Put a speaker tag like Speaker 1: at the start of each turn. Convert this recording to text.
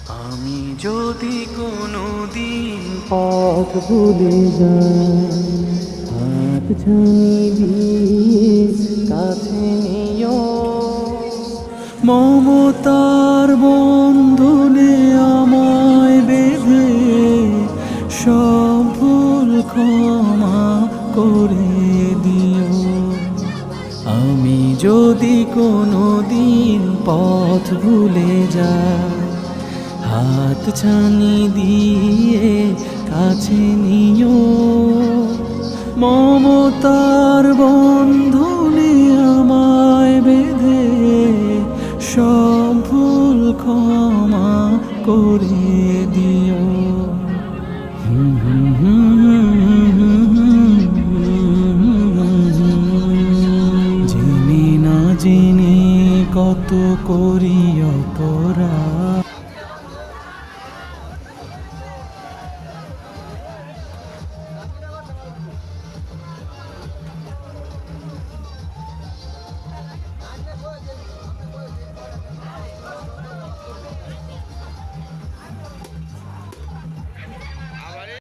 Speaker 1: আমি যদি কোনো দিন
Speaker 2: পথ ভুলে যাই, হাত ছানি দিয়ে কাছে নিও।
Speaker 1: মমতার বন্ধনে আমায় বেঁধে সব ভুল ক্ষমা করে দিও। আমি যদি কোনো দিন পথ ভুলে যাই, হাত ছানি দিয়ে কাছে নিও। মমতার বন্ধনে আমায় বেঁধে সব ভুল ক্ষমা করে দিও।